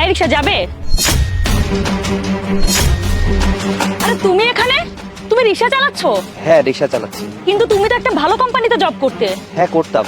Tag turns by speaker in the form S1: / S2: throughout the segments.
S1: এই রিকশা যাবে? আরে তুমি এখানে? তুমি রিকশা চালাচ্ছো?
S2: হ্যাঁ রিক্সা চালাচ্ছি।
S1: কিন্তু তুমি তো একটা ভালো কোম্পানিতে জব করতে।
S2: হ্যাঁ করতাম,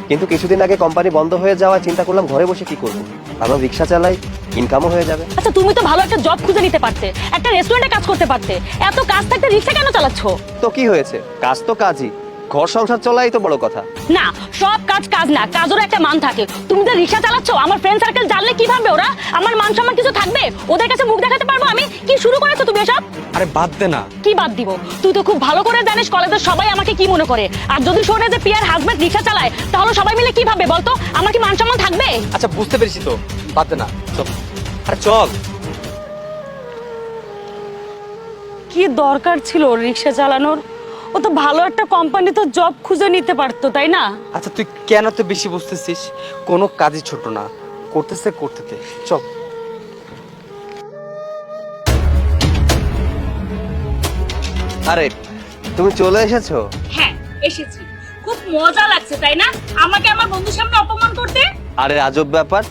S2: কিন্তু কিছুদিন আগে কোম্পানি বন্ধ হয়ে যাওয়ায় চিন্তা করলাম ঘরে বসে কি করব। ভাবলাম রিক্সা চালাই, ইনকামও হয়ে যাবে।
S1: আচ্ছা তুমি তো ভালো একটা জব খুঁজে নিতে পারতে, একটা রেস্টুরেন্টে কাজ করতে পারতে। এত কাজ থাকতে রিকশা কেন চালাচ্ছো?
S2: তো কি হয়েছে, কাজ তো কাজই, ঘর সংসার চলাই তো বড় কথা।
S1: না, সব কাজ কাজ না, কাজেরও একটা মান থাকে। তুমি তো রিকশা চালাচ্ছো, আমার ফ্রেন্ড সার্কেল জানলে কি ভাববে ওরা? আমার মান সম্মান কিছু থাকবে? ওদের কাছে মুখ দেখাতে পারবো আমি? কি শুরু করেছো তুমি এসব?
S3: আরে বাদ দে না।
S1: কি বাদ দিব? তুই তো খুব ভালো করে জানিস কলেজের সবাই আমাকে কি মনে করে। আর যদি শোনে যে পিয়ার হাজবেন্ড রিকশা চালায়, তাহলে সবাই মিলে কি ভাববে বলতো? আমার কি মান সম্মান থাকবে?
S3: আচ্ছা বুঝতে পেরেছি তো, বাদ দে না, চল। আরে চল।
S1: কি দরকার ছিল রিকশা চালানোর? ও তো ভালো একটা কোম্পানিতে জব খুঁজে নিতে পারতো, তাই না?
S3: আচ্ছা তুই কেন তো বেশি বুঝতেছিস? কোনো কাজই ছোট না, করতেছে করতে দে, চল।
S2: আরে তুমি চলে এসেছো?
S1: হ্যাঁ এসেছি। খুব মজা লাগছে তাই না আমাকে আমার বন্ধুর সামনে অপমান করতে?
S2: আরে আজব ব্যাপার,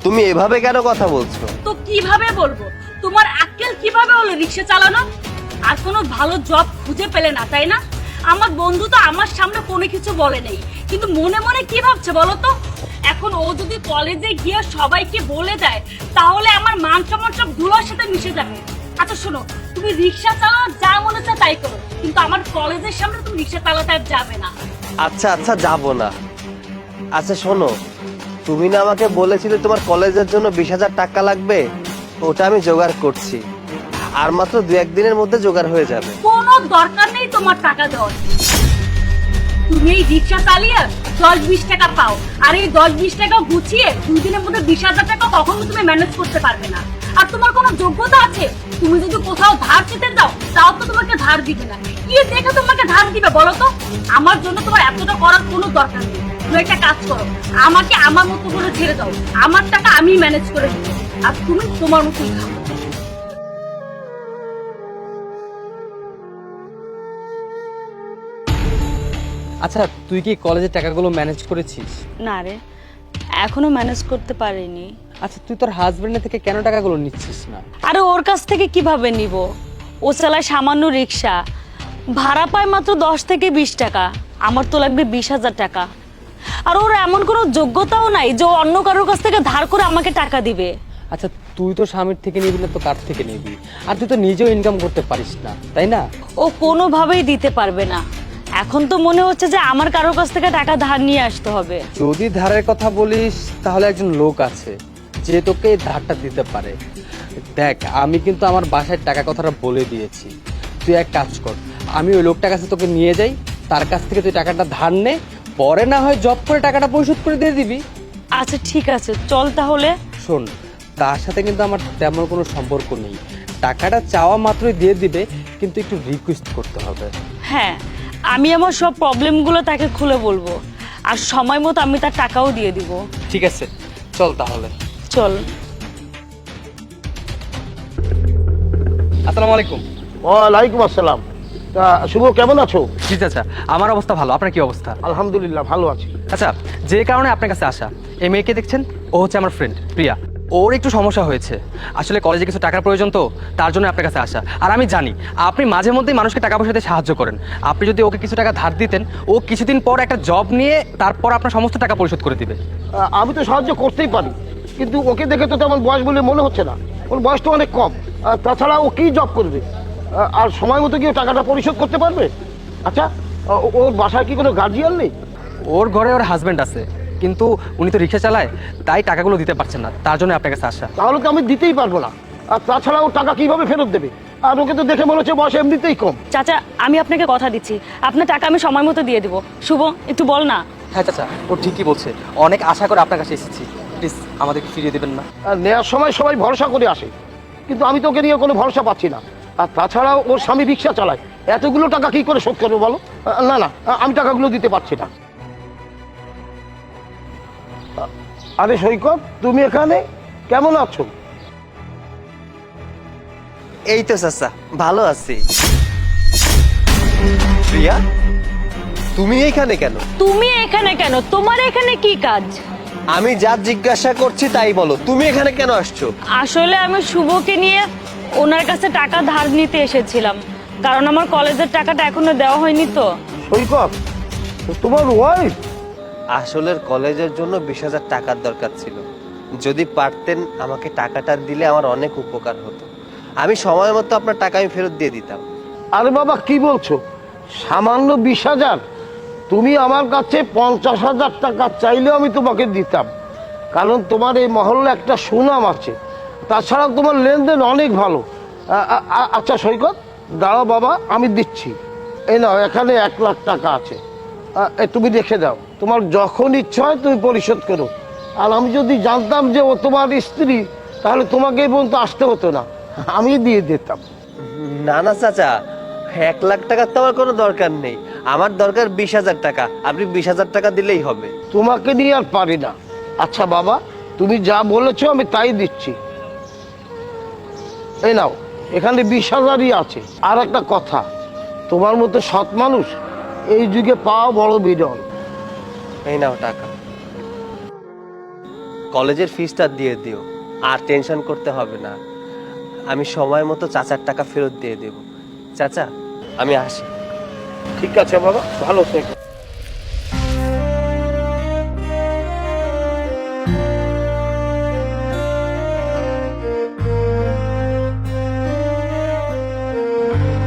S2: তুমি এভাবে কেন কথা বলছো?
S1: তো কিভাবে বলবো? তোমার আক্কেল কিভাবে হলো রিকশা চালানো? আর কোনো ভালো জব খুঁজে পেলে না তাই না? আমার বন্ধু তো আমার সামনে কোনো কিছু বলে নেই, কিন্তু মনে মনে কি ভাবছে বলো তো? এখন ও যদি কলেজে গিয়ে সবাইকে বলে দেয়, তাহলে আমার মান সম্মান সব ধুলোর সাথে মিশে যাবে। আচ্ছা শোনো, তুমি রিকশা চালাও, যা মনে চায় তাই করো, কিন্তু আমার কলেজের সামনে তুমি রিকশা চালাতে আর যাবে না।
S2: আচ্ছা আচ্ছা যাবো না। আচ্ছা শোনো, তুমি না আমাকে বলেছিলে তোমার কলেজের জন্য 20,000 টাকা লাগবে? ওটা আমি জোগাড় করছি, আর মাত্র 2-1 দিনের মধ্যে জোগাড় হয়ে যাবে।
S1: কোনো দরকার নেই তোমার টাকা দেওয়ার। তুমি এই রিকশা চালিয়ে 10-20 টাকা পাও, আর এই 10-20 টাকা গুছিয়ে 2 দিনের মধ্যে 20,000 টাকা কখনো তুমি ম্যানেজ করতে পারবে না। আর তোমার কোনো যোগ্যতা আছে? তুমি যদি কোথাও ধার চেতে যাও, তাও তো তোমাকে ধার দিবে না। কি দেখে তোমাকে ধার দিবে বলো তো? আমার জন্য তোমার এতটা করার কোনো দরকার নেই। তুমি একটা কাজ করো, আমাকে আমার মতো করে ছেড়ে দাও, আমার টাকা আমি ম্যানেজ করে দিব, আর তুমি তোমার মতোই খাও।
S3: আচ্ছা তুই কি কলেজের টাকাগুলো ম্যানেজ করেছিস?
S1: না রে, এখনো ম্যানেজ করতে পারিনি।
S3: আচ্ছা তুই তোর হাজবেন্ডের থেকে কেন টাকাগুলো নিচ্ছিস না?
S1: আরে ওর কাছ থেকে কিভাবে নিব? ও চালায় সামান্য রিক্সা, ভাড়া পায় মাত্র 10 থেকে 20 টাকা। আমার তো লাগবে 20,000 টাকা। আর ওর এমন কোনো যোগ্যতাও নাই যে ও অন্য কারোর কাছ থেকে ধার করে আমাকে টাকা দিবে।
S3: আচ্ছা তুই তো স্বামীর থেকে নিবি না তো কার থেকে নিবি? আর তুই তো নিজেও ইনকাম করতে পারিস না, তাই না?
S1: ও কোনোভাবেই দিতে পারবে না। এখন তো মনে হচ্ছে যে আমার কারোর কাছ থেকে টাকা ধার নিয়ে আসতে হবে।
S3: যদি ধারের কথা বলিস তাহলে একজন লোক আছে যে তোকে এই ধারটা দিতে পারে। দেখ আমি কিন্তু আমার বাসায় টাকা কথাটা বলে দিয়েছি। তুই এক কাজ কর, আমি ওই লোকটার কাছে তোকে নিয়ে যাই, তার কাছ থেকে তুই টাকাটা ধার নে, পরে না হয় জব করে টাকাটা পরিশোধ করে দিয়ে দিবি।
S1: আচ্ছা ঠিক আছে, চল তাহলে।
S3: শোন, তার সাথে কিন্তু আমার তেমন কোনো সম্পর্ক নেই। টাকাটা চাওয়া মাত্রই দিয়ে দিবে, কিন্তু একটু রিকোয়েস্ট করতে হবে।
S1: হ্যাঁ, আমি আমার সব প্রবলেমগুলো তাকে খুলে বলবো, আর সময় মতো আমি তার টাকাও দিয়ে দিব।
S3: ঠিক আছে, চল তাহলে।
S1: চল।
S3: আসসালামু আলাইকুম।
S4: ওয়ালাইকুম আসসালাম। তা শুভ কেমন আছো?
S3: জি চাচা, আমার অবস্থা ভালো, আপনার কি অবস্থা?
S4: আলহামদুলিল্লাহ ভালো আছি।
S3: আচ্ছা, যে কারণে আপনার কাছে আসা, এই মেয়েকে দেখছেন, ও হচ্ছে আমার ফ্রেন্ড প্রিয়া। ওর একটু সমস্যা হয়েছে, আসলে কলেজে কিছু টাকার প্রয়োজন, তো তার জন্য আপনার কাছে আসা। আর আমি জানি আপনি মাঝে মধ্যেই মানুষকে টাকা পয়সা দিয়ে সাহায্য করেন। আপনি যদি ওকে কিছু টাকা ধার দিতেন, ও কিছুদিন পর একটা জব নিয়ে তারপর আপনার সমস্ত টাকা পরিশোধ করে দিবে।
S4: আমি তো সাহায্য করতেই পারি, কিন্তু ওকে দেখে তো তেমন বয়স বলে মনে হচ্ছে না। ওর বয়স তো অনেক কম। তাছাড়া ও কি জব করবে? আর সময় মতো কি ও টাকাটা পরিশোধ করতে পারবে? আচ্ছা, ওর বাসায় কি কোনো গার্জিয়ান নেই?
S3: ওর ঘরে ওর হাজব্যান্ড আছে, কিন্তু উনি তো রিক্সা চালায়, তাই টাকাগুলো দিতে পারছেন না, তার জন্য আপনার কাছে আসা।
S4: তাহলে তো আমি দিতেই পারবো না। আর তাছাড়া ও টাকা কিভাবে ফেরত দেবে? আর ওকে তো দেখে মনে হচ্ছে বয়স এমনিতেই কম।
S1: চাচা, আমি আপনাকে কথা দিচ্ছি, আপনার টাকা আমি সময় মতো দিয়ে দিব। শুভ, একটু বল না।
S3: হ্যাঁ চাচা, ও ঠিকই বলছে, অনেক আশা করে আপনার কাছে এসেছি, প্লিজ আমাদেরকে ফিরিয়ে দেবেন না।
S4: আর নেওয়ার সময় সবাই ভরসা করে আসে, কিন্তু আমি তো ওকে নিয়ে কোনো ভরসা পাচ্ছি না। আর তাছাড়াও ওর স্বামী রিক্সা চালায়, এতগুলো টাকা কি করে শোধ করবো বলো? না না, আমি টাকাগুলো দিতে পারছি না। আরে সৈকত, তুমি এখানে কেমন আছো?
S2: এই তো চাচা, ভালো আছি। প্রিয়া, তুমি এইখানে কেন?
S1: তুমি এখানে কেন? তোমার এখানে কি কাজ?
S2: আমি যা জিজ্ঞাসা করছি তাই বলো, তুমি এখানে কেন আসছো?
S1: আসলে আমি শুভকে নিয়ে ওনার কাছে টাকা ধার নিতে এসেছিলাম, কারণ আমার কলেজের টাকাটা এখনো দেওয়া হয়নি তো।
S4: সৈকত, তোমার ওয়াইফ?
S2: আসলে কলেজের জন্য 20,000 টাকার দরকার ছিল। যদি পারতেন আমাকে টাকাটা দিলে আমার অনেক উপকার হতো। আমি সময় মতো আপনার টাকা আমি ফেরত দিয়ে দিতাম।
S4: আরে বাবা কি বলছো, সামান্য 20,000? তুমি আমার কাছে 50,000 টাকা চাইলেও আমি তোমাকে দিতাম, কারণ তোমার এই মহল্লা একটা সুনাম আছে, তাছাড়া তোমার লেনদেন অনেক ভালো। আচ্ছা সৈকত, দাঁড়াও বাবা, আমি দিচ্ছি। এই নাও, এখানে 1 লাখ টাকা আছে, তুমি রেখে দাও, তোমার যখন ইচ্ছা হয় তুমি পরিশোধ করো। আর আমি যদি জানতাম যে ও তোমার স্ত্রী, তাহলে তোমাকে এই পর্যন্ত আসতে হতো না, আমি দিয়ে দিতাম।
S2: না না চাচা, 1 লাখ টাকার তো আমার কোনো দরকার নেই, আমার দরকার 20,000 টাকা। আপনি 20,000 টাকা দিলেই হবে।
S4: তোমাকে নিয়ে আর পারি না। আচ্ছা বাবা, তুমি যা বলেছো আমি তাই দিচ্ছি। এই নাও, এখানে 20,000ই আছে। আর একটা কথা, তোমার মতো সৎ মানুষ এই যুগে পাওয়া বড় বিরল।
S2: এই নাও টাকা, কলেজের ফিসটা দিয়ে দিও, আর টেনশন করতে হবে না। আমি সময় মতো চাচার টাকা ফেরত দিয়ে দেব। চাচা আমি আসি।
S4: ঠিক আছে বাবা, ভালো থেকো।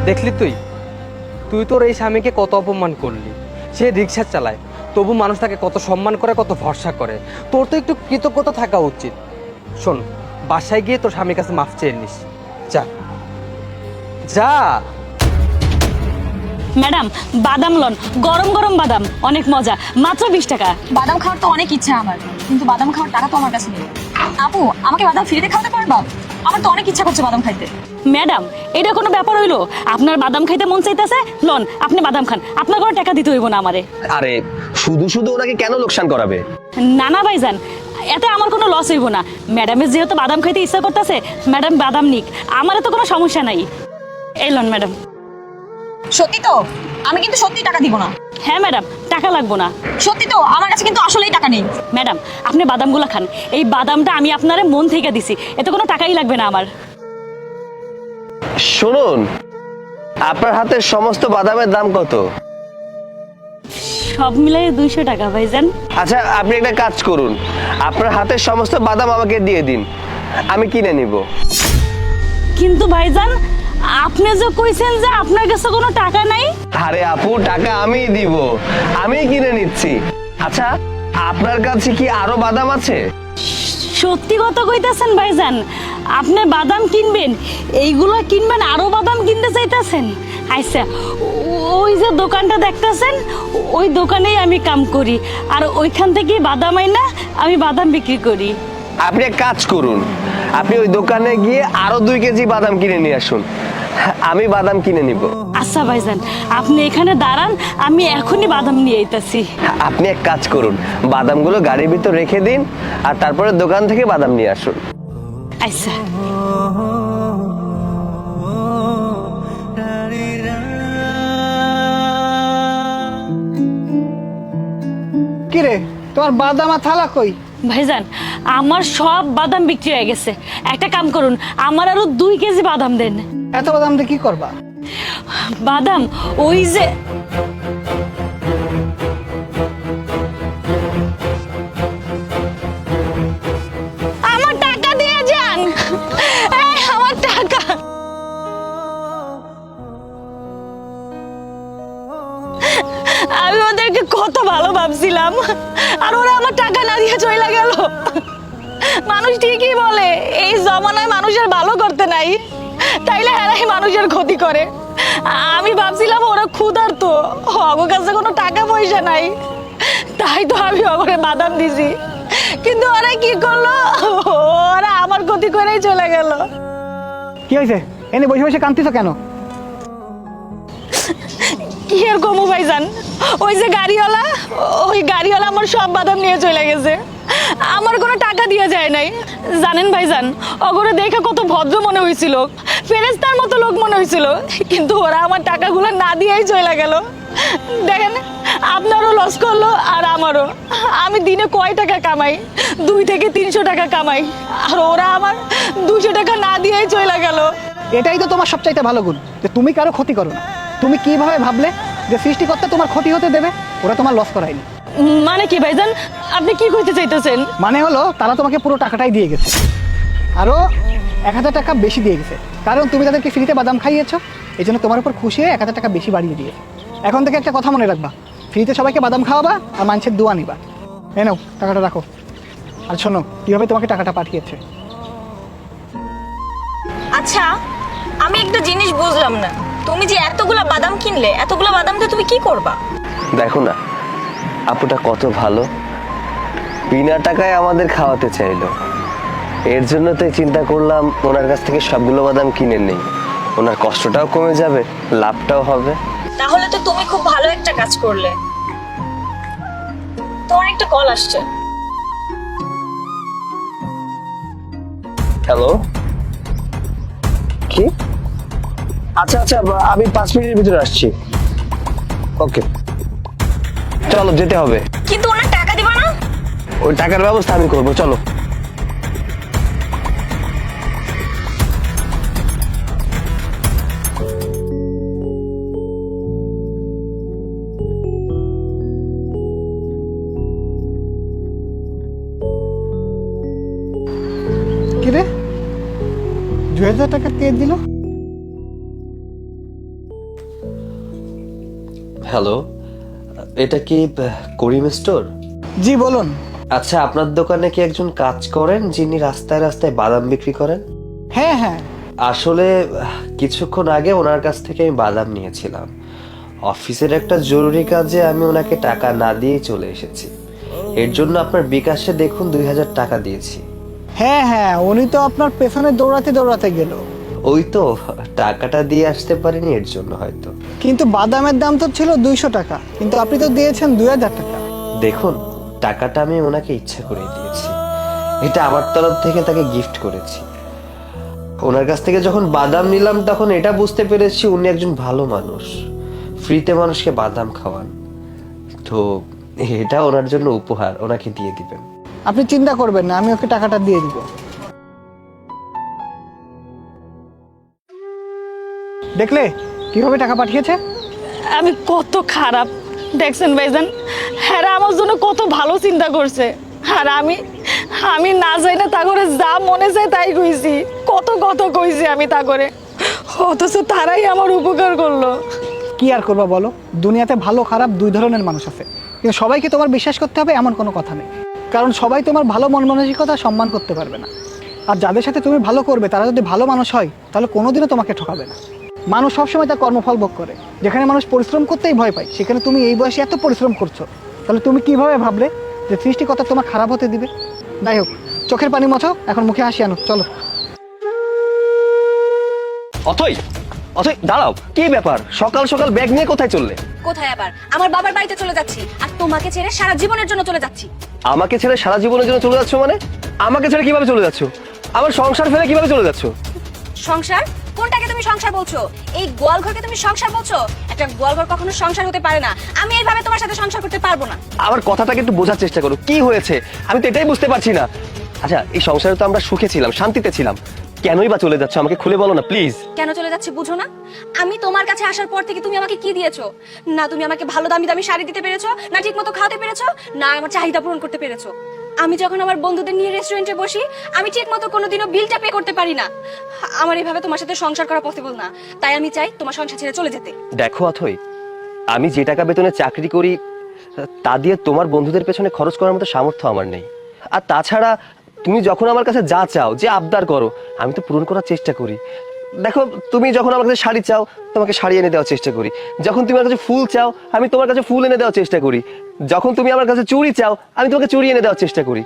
S3: দেখলি তুই তুই তোর এই স্বামীকে কত অপমান করলি। সে রিক্সা চালায়, তবু মানুষ তাকে কত সম্মান করে, কত ভরসা করে। তোর তো একটু কৃতজ্ঞতা থাকা উচিত। শোন, বাসায় গিয়ে তোর স্বামীর কাছে মাফ চেয়ে নিস। যা যা।
S1: ম্যাডাম, বাদাম লন, গরম গরম বাদাম, অনেক মজা, মাত্র 20 টাকা।
S5: বাদাম খাওয়ার তো অনেক ইচ্ছা আমার, কিন্তু বাদাম খাওয়ার টাকা তো আমার কাছে নেই। আপু, আমাকে বাদাম ফ্রিতে খাওয়াতে পারবা? আমার তো অনেক ইচ্ছা করছে বাদাম খাইতে।
S1: ম্যাডাম, এটা কোনো ব্যাপার হইলো? আপনার বাদাম খাইতে মন চাইতেছে, লন আপনি বাদাম খান, আপনার কোনো টাকা দিতে হইব না আমারে।
S2: আরে শুধু শুধু ওনাকে কেন লোকসান করাবে?
S1: না না ভাইজান, এতে আমার কোনো লস হইব না। ম্যাডামের যেহেতু বাদাম খাইতে ইচ্ছা করতেছে, ম্যাডাম বাদাম নিক, আমারও তো কোনো সমস্যা নাই। এই লন ম্যাডাম।
S5: সত্যি তো? আমি কিন্তু সত্যি টাকা দিব না।
S1: হ্যাঁ ম্যাডাম, টাকা লাগবো না।
S5: সত্যি তো? আমার কাছে কিন্তু আসলেই টাকা নেই।
S1: ম্যাডাম, আপনি বাদামগুলো খান, এই বাদামটা আমি আপনারে মন থেকে দিছি, এতে কোনো টাকাই লাগবে না আমার।
S2: শুনুন, আপনার হাতের সমস্ত বাদামের দাম কত?
S1: সব মিলাই 200 টাকা ভাইজান।
S2: আচ্ছা আপনি একটা কাজ করুন, আপনার হাতের সমস্ত বাদাম আমাকে দিয়ে দিন, আমি কিনে নিব।
S1: কিন্তু ভাইজান, আপনি যে কইছেন যে আপনার কাছে কোনো টাকা নাই।
S2: আরে আপু, টাকা আমিই দিব, আমি কিনে নিচ্ছি। আচ্ছা আপনার কাছে কি আরো বাদাম আছে?
S1: সত্যি কথা কইতাছেন ভাইজান? আপনি বাদাম কিনবেন, এইগুলো কিনবেন, আরো বাদাম কিনতে চাইতেছেন? আচ্ছা, ওই যে দোকানটা দেখতেছেন, ওই দোকানেই আমি কাম করি, আর ওইখান থেকে বাদাম আইনা আমি বাদাম বিক্রি করি।
S2: আপনি এক কাজ করুন, আপনি ওই দোকানে গিয়ে আরো 2 কেজি বাদাম কিনে নিয়ে আসুন, আমি বাদাম কিনে নিব।
S1: আচ্ছা ভাইজান, আপনি এখানে দাঁড়ান, আমি এখনই বাদাম নিয়ে আইতাছি।
S2: আপনি এক কাজ করুন, বাদামগুলো গাড়ির ভিতর রেখে দিন, আর তারপরে দোকান থেকে বাদাম নিয়ে আসুন।
S1: আচ্ছা।
S6: কিরে, তোমার বাদাম আর থালা কই?
S1: ভাইজান, আমার সব বাদাম বিক্রি হয়ে গেছে। একটা কাম করুন, আমার আরো 2 কেজি বাদাম দেন।
S6: এত বাদাম দিয়ে কি করবা?
S1: বাদাম ওই যে আমার টাকা দিয়ে যান, আমার টাকা। আমি ওদেরকে কত ভালো ভাবছিলাম, আর ওরা আমার টাকা না দিয়ে চলে গেল। মানুষ ঠিকই বলে, এই জমানায় মানুষের ভালো করতে নাই, তাইলে হেরাই মানুষের ক্ষতি করে। আমি ভাবছিলাম ওরা ক্ষুধার্ত, ওর কাছে কোনো টাকা পয়সা নাই, তাই তো আমি ওরে বাদাম দিছি। কিন্তু ওরা কি করলো, ওরা আমার ক্ষতি করেই চলে গেল।
S6: কি হয়েছে? এনে বসে বসে কাঁদতেছো কেন?
S1: কি এর কমু ভাইজান, ওই যে গাড়িওয়ালা, ওই গাড়িওয়ালা আমার সব বাদাম নিয়ে চলে গেছে, আমার কোনো টাকা দিয়ে যায় নাই। জানেন ভাইজান, অগরে দেখে কত ভদ্র মনে হয়েছিল, ফেরেশতার মতো লোক মনে হয়েছিল, কিন্তু ওরা আমার টাকাগুলো না দিয়েই চলে গেল। দেখেন,
S7: আপনারও লস করলো আর আমারও। আমি দিনে কয় টাকা কামাই? 2 থেকে 300 টাকা কামাই, আর ওরা আমার 200 টাকা না দিয়েই চলে গেল।
S6: এটাই তো তোমার সবচাইতে ভালো গুণ, যে তুমি কারো ক্ষতি করো না। তুমি কিভাবে ভাবলে যে সৃষ্টিকর্তা তোমার ক্ষতি হতে দেবে? ওরা তোমার লস করায়নি।
S7: মানে কি ভাইজান, আপনি কি কইতে চাইতেছেন?
S6: মানে হলো তারা তোমাকে পুরো টাকাটাই দিয়ে গেছে, আরও 1000 টাকা বেশি দিয়ে গেছে, কারণ তুমি তাদেরকে ফ্রিতে বাদাম খাইয়েছো। এই জন্য তোমার উপর খুশি হয়ে 1000 টাকা বেশি বাড়িয়ে দিয়েছে। এখন থেকে একটা কথা মনে রাখবা, ফ্রিতে সবাইকে বাদাম খাওয়াবা আর মানুষের দোয়া নিবা। এ নাও টাকাটা রাখো। আর শোনো কীভাবে তোমাকে টাকাটা পাঠিয়েছে।
S5: আচ্ছা, আমি একটা জিনিস বুঝলাম না, তুমি যে এতগুলা বাদাম কিনলে, এতগুলা বাদাম দিয়ে তুমি কি করবা?
S2: দেখো না আপুটা কত ভালো, বিনা টাকায় আমাদের খাওয়াতে চাইলো। এর জন্য তো চিন্তা করলাম ওনার কাছ থেকে সবগুলো বাদাম কিনে নেই, ওনার কষ্টটাও কমে যাবে, লাভটাও হবে।
S5: তাহলে তো তুমি খুব ভালো একটা কাজ করলে। তোমার একটা কল আসছে।
S2: হ্যালো, কি? আচ্ছা আচ্ছা, আমি 5 মিনিটের ভিতরে আসছি। ওকে, চলো যেতে হবে।
S5: কিন্তু ওনার টাকা দিবা না?
S2: ওই টাকার ব্যবস্থা আমি করবো, চলো।
S6: কি রে, 2000 টাকা কে দিল?
S2: হ্যালো, এটা কি করিম স্টোর?
S6: জি বলুন।
S2: আচ্ছা, আপনার দোকানে কি একজন কাজ করেন যিনি রাস্তায় রাস্তায় বাদাম বিক্রি করেন?
S6: হ্যাঁ হ্যাঁ,
S2: আসলে কিছুক্ষণ আগে ওনার কাছ থেকে আমি বাদাম নিয়েছিলাম। অফিসের একটা জরুরি কাজে আমি ওনাকে টাকা না দিয়ে চলে এসেছি। এর জন্য আপনার বিকাশে দেখুন 2000 টাকা দিয়েছি।
S6: হ্যাঁ হ্যাঁ, উনি তো আপনার পেছনে দৌড়াতে দৌড়াতে গেল।
S2: ওই তো টাকাটা দিয়ে আসতে পারিনি, এর জন্য হয়তো।
S6: কিন্তু বাদামের দাম তো ছিল 200 টাকা, কিন্তু আপনি তো দিয়েছেন 2000 টাকা।
S2: দেখুন, টাকাটা আমি ওনাকে ইচ্ছা করে দিয়েছি, এটা আমার তরফ থেকে তাকে গিফট করেছি। ওনার কাছ থেকে যখন বাদাম নিলাম তখন এটা বুঝতে পেরেছি উনি একজন ভালো মানুষ, ফ্রিতে মানুষকে বাদাম খাওয়ান। তো এটা ওনার জন্য উপহার, ওনাকে দিয়ে দিবেন।
S6: আপনি চিন্তা করবেন না, আমি ওকে টাকাটা দিয়ে দিব। দেখলে কিভাবে টাকা পাঠিয়েছে?
S7: আমি কত খারাপ দেখছেন ভাইজান, হ্যাঁ আমার জন্য কত ভালো চিন্তা করছে। আর আমি না যাই না তা করে যা মনে চায় তাই কইছি, কত কত কইছি আমি তা করে, অথচ তারাই আমার উপকার করলো।
S6: কি আর করবা বলো, দুনিয়াতে ভালো খারাপ 2 ধরনের মানুষ আছে, কিন্তু সবাইকে তোমার বিশ্বাস করতে হবে এমন কোনো কথা নেই, কারণ সবাই তোমার ভালো মন মানসিকতা সম্মান করতে পারবে না। আর যাদের সাথে তুমি ভালো করবে তারা যদি ভালো মানুষ হয় তাহলে কোনোদিনও তোমাকে ঠকাবে না। মানুষ সবসময় তার কর্মফল ভোগ করে। যেখানে মানুষ পরিশ্রম করতেই ভয় পায়, সেখানে তুমি এই বয়সে এত পরিশ্রম করছো, তাহলে তুমি কিভাবে ভাবলে যে সৃষ্টিকর্তা তোমার খারাপ হতে দিবে? যাই হোক, চোখের পানি মোছো, এখন মুখে হাসি আনো, চলো।
S2: অথই, অথই দাঁড়াও, কি ব্যাপার? সকাল সকাল ব্যাগ নিয়ে কোথায় চললে?
S1: কোথায় আবার? আমার বাবার বাড়িতে চলে যাচ্ছি, আর তোমাকে ছেড়ে সারা জীবনের জন্য চলে যাচ্ছি।
S2: আমাকে ছেড়ে সারা জীবনের জন্য চলে যাচ্ছ মানে? আমাকে ছেড়ে কিভাবে চলে যাচ্ছ? আমার সংসার ফেলে কিভাবে চলে যাচ্ছ?
S1: সংসার? কোনটাকে তুমি সংসার বলছো? এই গোয়ালঘরকে তুমি সংসার বলছো? একটা গোয়ালঘর কখনো সংসার হতে পারে না। আমি এইভাবে তোমার সাথে সংসার করতে পারবো না।
S2: আমার কথাটাকে একটু বোঝার চেষ্টা করো, কি হয়েছে? আমি তো এটাই বুঝতে পারছি না। আচ্ছা, এই সংসারে তো আমরা সুখে ছিলাম, শান্তিতে ছিলাম, কেনই বা চলে যাচ্ছ? আমাকে খুলে বলো না প্লিজ।
S1: কেন চলে যাচ্ছে বুঝো না? আমি তোমার কাছে আসার পর থেকে তুমি আমাকে কি দিয়েছো? না তুমি আমাকে ভালো দামি দামি শাড়ি দিতে পেরেছো, না ঠিক মতো খাওয়াতে পেরেছো, না আমার চাহিদা পূরণ করতে পেরেছো। আমি যখন আমার বন্ধুদের নিয়ে রেস্টুরেন্টে বসি, আমি ঠিক মতো কোনোদিনও বিলটা পে করতে পারি না। আমার এভাবে তোমার সাথে সংসার করা পসিবল না, তাই আমি চাই তোমার সংসার ছেড়ে চলে যেতে।
S2: দেখো অথই, আমি যে টাকা বেতনে চাকরি করি তা দিয়ে তোমার বন্ধুদের পেছনে খরচ করার মতো সামর্থ্য আমার নেই। আর তাছাড়া তুমি যখন আমার কাছে যা চাও, যে আবদার করো, আমি তো পূরণ করার চেষ্টা করি। দেখো, তুমি যখন আমার কাছে শাড়ি চাও, তোমাকে শাড়ি এনে দেওয়ার চেষ্টা করি। যখন তুমি আমার কাছে ফুল চাও, আমি তোমার কাছে ফুল এনে দেওয়ার চেষ্টা করি। যখন তুমি আমার কাছে চুড়ি চাও, আমি তোমাকে চুড়ি এনে দেওয়ার চেষ্টা করি।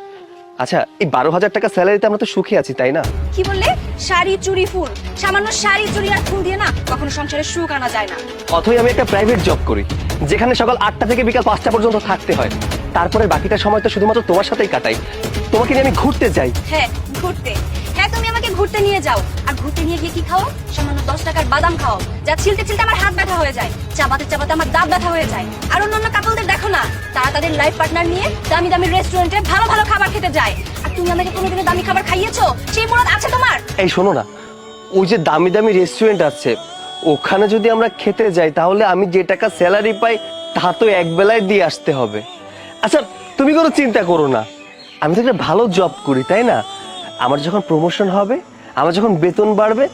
S2: আচ্ছা, এই 12,000 টাকা স্যালারিতে আমরা তো সুখে আছি, তাই না?
S1: কি বললে? শাড়ি চুড়ি ফুল? সামান্য শাড়ি চুড়ি আর ফুল দিয়ে না কখনো সংসারে সুখ আনা যায় না।
S2: অথই আমি একটা প্রাইভেট জব করি, যেখানে সকাল 8টা থেকে বিকাল 5টা পর্যন্ত থাকতে হয়। তারপরে বাকিটা সময় তো শুধুমাত্র তোমার সাথেই কাটাই। তোমাকে নিয়ে আমি ঘুরতে যাই।
S1: হ্যাঁ ঘুরতে, হ্যাঁ তুমি আমাকে ঘুরতে
S5: ঘুরতে নিয়ে যাও, আর ঘুরতে নিয়ে গিয়ে কি খাও? সামান্য 10 টাকার বাদাম খাও, যা ছিলতে ছিলতে আমার হাত ব্যথা হয়ে যায়, চাবাতে চাবাতে আমার দাঁত ব্যথা হয়ে যায়। আর অন্যান্য কাপলদের দেখো না, তারা তাদের লাইফ পার্টনার নিয়ে দামি দামি রেস্টুরেন্টে ভালো ভালো খাবার খেতে যায়। আর তুমি আমাকে কোনোদিনও দামি খাবার খাইয়েছো? সেই মুরত আছে তোমার?
S2: এই শোনো না, ওই যে দামি দামি রেস্টুরেন্ট আছে, ওখানে যদি আমরা খেতে যাই তাহলে আমি যে টাকা স্যালারি পাই তা তো এক বেলায় দিয়ে আসতে হবে। আচ্ছা তুমি কোনো চিন্তা করো না, আমি তো একটা ভালো জব করি, তাই না? আমার যখন প্রমোশন হবে, আমার যখন বেতন বাড়বে,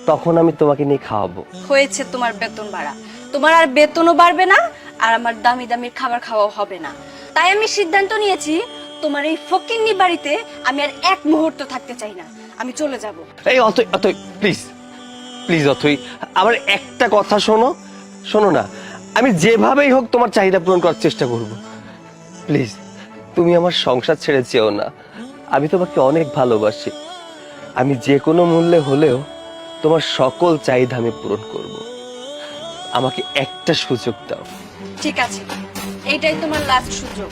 S2: তখন আমি তোমাকে নিয়ে খাওয়াবো।
S5: হয়েছে তোমার বেতন বাড়া, তোমার আর বেতনও বাড়বে না, আর আমার দামি দামি খাবার খাওয়াও হবে না। তাই আমি সিদ্ধান্ত নিয়েছি, তোমার এই ফকিন্নি বাড়িতে আমি আর এক মুহূর্ত থাকতে চাই না, আমি চলে যাব।
S2: এই অথই অথই প্লিজ প্লিজ অথই, আমার একটা কথা শোনো। শোনো না, আমি যেভাবেই হোক তোমার চাহিদা পূরণ করার চেষ্টা করব। প্লিজ তুমি আমার সংসার ছেড়ে যেও না, আমি তোমাকে অনেক ভালোবাসি। আমি যে কোনো মূল্যে হলেও তোমার সকল চাহিদা আমি পূরণ করব। আমাকে একটা সুযোগ দাও।
S5: ঠিক আছে, এইটাই তোমার লাস্ট সুযোগ,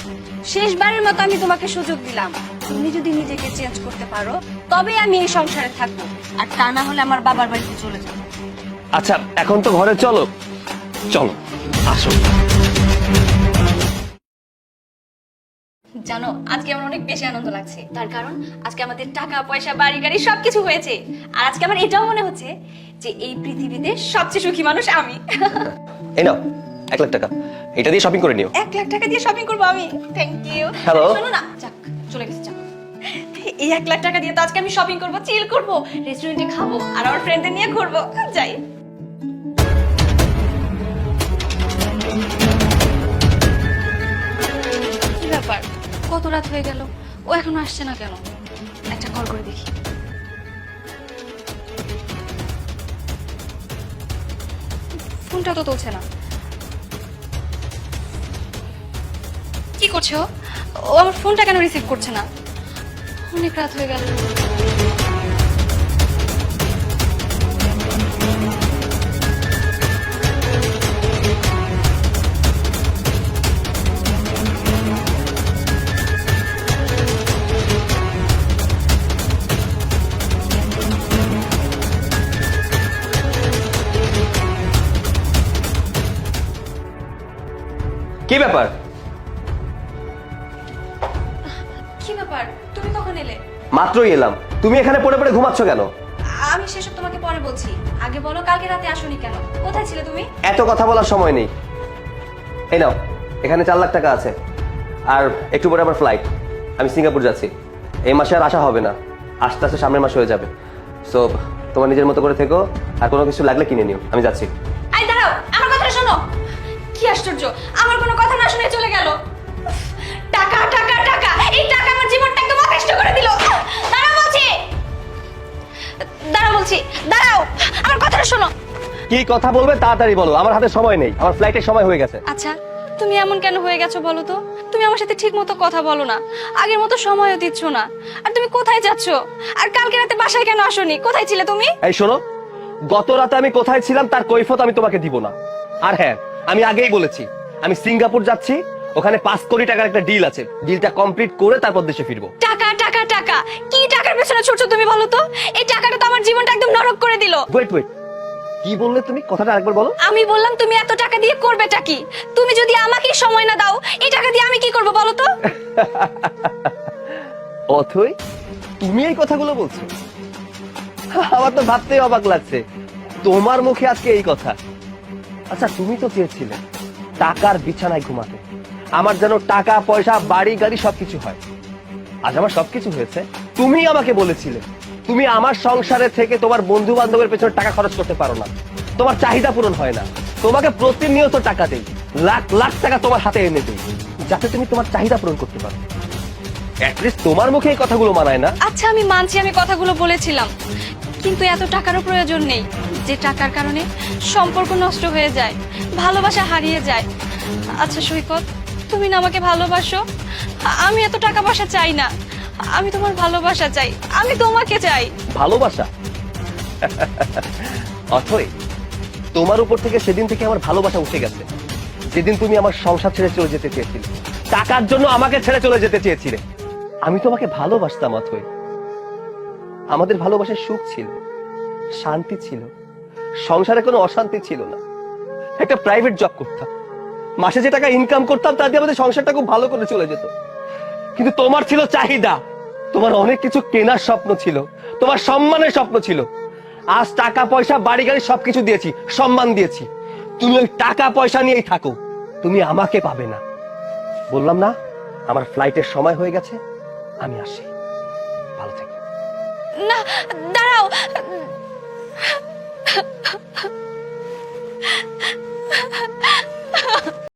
S5: শেষবারের মতো আমি তোমাকে সুযোগ দিলাম। তুমি যদি নিজেকে চেঞ্জ করতে পারো তবে আমি এই সংসারে থাকবো, আর তা না হলে আমার বাবার বাড়িতে চলে যাবো।
S2: আচ্ছা এখন তো ঘরে চলো, চলো আসো।
S5: জানো, আজকে আমার অনেক বেশি আনন্দ লাগছে, তার কারণ আজকে আমাদের টাকা পয়সা বাড়ি গাড়ি সবকিছু হয়েছে। আর আজকে আমার এটাও মনে হচ্ছে যে এই পৃথিবীতে সবচেয়ে সুখী মানুষ আমি।
S2: এই নাও 1 লাখ টাকা, এটা দিয়ে শপিং করে নিও।
S5: 1 লাখ টাকা দিয়ে শপিং করবো আমি? Thank you.
S2: Hello?
S5: শোনো না, যাক চলে গেছে, যাক। এই 1 লাখ টাকা দিয়ে তো আজকে আমি শপিং করবো, চিল করবো, রেস্টুরেন্টে খাবো, আর আমার ফ্রেন্ডদের নিয়ে ঘুরবো। যাই। কি ব্যাপার, কত রাত হয়ে গেল, ও এখনো আসছে না কেন? একটা কল করে দেখি। ফোনটা তো তুলছে না, কি করছে ও? ও আমার ফোনটা কেন রিসিভ করছে না? অনেক রাত হয়ে গেল।
S2: কি ব্যাপার?
S5: কি ব্যাপার, তুমি কখন এলে?
S2: মাত্রই এলাম, তুমি এখানে পড়ে পড়ে ঘুমাচ্ছ কেন?
S5: আমি সেসব তোমাকে পরে বলছি, আগে বলো কালকে রাতে আসোনি কেন? কোথায় ছিলে তুমি?
S2: এত কথা বলার সময় নেই। এই নাও, এখানে 4 লাখ টাকা আছে, আর একটু পরে আমার ফ্লাইট, আমি সিঙ্গাপুর যাচ্ছি। এই মাসে আর আসা হবে না, আস্তে আস্তে সামনের মাস হয়ে যাবে। সো তোমার নিজের মতো করে থেকো, আর কোনো কিছু লাগলে কিনে নিও, আমি যাচ্ছি।
S5: আই দাঁড়াও, আমার কথা শোনো। কি আশ্চর্য, আমার কোনো কথা না শুনে চলে গেল। টাকা টাকা টাকা, এই টাকা আমার জীবনটা একদম অতিষ্ঠ করে দিল। দাঁড়াও বলছি, দাঁড়াও বলছি, দাঁড়াও, আমার কথাটা শোনো।
S2: কি কথা বলবে তাড়াতাড়ি বলো, আমার হাতে সময় নেই, আমার ফ্লাইটের সময় হয়ে গেছে।
S5: আচ্ছা, তুমি এমন কেন হয়ে গেছো বলো তো? তুমি আমার সাথে ঠিক মতো কথা বলো না, আগের মতো সময়ও দিচ্ছ না। আর তুমি কোথায় যাচ্ছ? আর কালকে রাতে বাসায় কেন আসোনি? কোথায় ছিলে তুমি?
S2: এই শোনো, গত রাতে আমি কোথায় ছিলাম তার কৈফিয়ত আমি তোমাকে দিব না। আর হ্যাঁ, আমি আগেই বলেছি আমি সিঙ্গাপুর যাচ্ছি, ওখানে 5 কোটি টাকার একটা ডিল আছে, ডিলটা কমপ্লিট করে তারপর দেশে ফিরবো।
S5: টাকা টাকা টাকা, কি টাকার পেছনে ছুটছো তুমি বলো তো? এই টাকাটা তো আমার জীবনটা একদম নরক করে দিল।
S2: ওয়েট ওয়েট, কি বললে তুমি? কথাটা আরেকবার বলো।
S5: আমি বললাম তুমি এত টাকা দিয়ে করবেটা কি? তুমি যদি আমাকে সময় না দাও, এই টাকা দিয়ে আমি কি করব বলো তো?
S2: অথই, তুমি এই কথাগুলো বলছো? আমার তো ভাবতেই অবাক লাগছে, তোমার মুখে আজকে এই কথা। আচ্ছা তুমি তো চেয়েছিলে টাকার বিছানায় ঘুমাতে, আমার যেন টাকা পয়সা বাড়ি গাড়ি সবকিছু হয়। আজ আমার সবকিছু হয়েছে। তুমি আমাকে বলেছিলে তুমি আমার সংসারে থেকে তোমার বন্ধু বান্ধবের পেছনে টাকা খরচ করতে পারো না, তোমার চাহিদা পূরণ হয় না। তোমাকে প্রতিনিয়ত টাকা দেই, লাখ লাখ টাকা তোমার হাতে এনে দেই, যাতে তুমি তোমার চাহিদা পূরণ করতে পারো। অ্যাটলিস্ট তোমার মুখে এই কথাগুলো মানায় না?
S5: আচ্ছা আমি মানছি আমি কথাগুলো বলেছিলাম, কিন্তু এত টাকারও প্রয়োজন নেই যে টাকার কারণে সম্পর্ক নষ্ট হয়ে যায়, ভালোবাসা হারিয়ে যায়। আচ্ছা সৈকত, তুমি না আমাকে ভালোবাসো? আমি এত টাকা পয়সা চাই না, আমি তোমার ভালোবাসা চাই, আমি তোমাকে চাই।
S2: ভালোবাসা? অথই, তোমার উপর থেকে সেদিন থেকে আমার ভালোবাসা উঠে গেছে, যেদিন তুমি আমার সংসার ছেড়ে চলে যেতে চেয়েছিলে, টাকার জন্য আমাকে ছেড়ে চলে যেতে চেয়েছিলে। আমি তোমাকে ভালোবাসতাম অথই, আমাদের ভালোবাসায় সুখ ছিল, শান্তি ছিল, সংসারে কোনো অশান্তি ছিল না। একটা প্রাইভেট জব করতাম, মাসে যে টাকা ইনকাম করতাম তা দিয়ে আমাদের সংসারটা খুব ভালো করে চলে যেত। কিন্তু তোমার ছিল চাহিদা, তোমার অনেক কিছু কেনার স্বপ্ন ছিল, তোমার সম্মানের স্বপ্ন ছিল। আজ টাকা পয়সা বাড়ি গাড়ি সবকিছু দিয়েছি, সম্মান দিয়েছি, তুমি ওই টাকা পয়সা নিয়েই থাকো, তুমি আমাকে পাবে না। বললাম না আমার ফ্লাইটের সময় হয়ে গেছে, আমি আসি, ভালো থেকো।
S5: না, দাঁড়াও।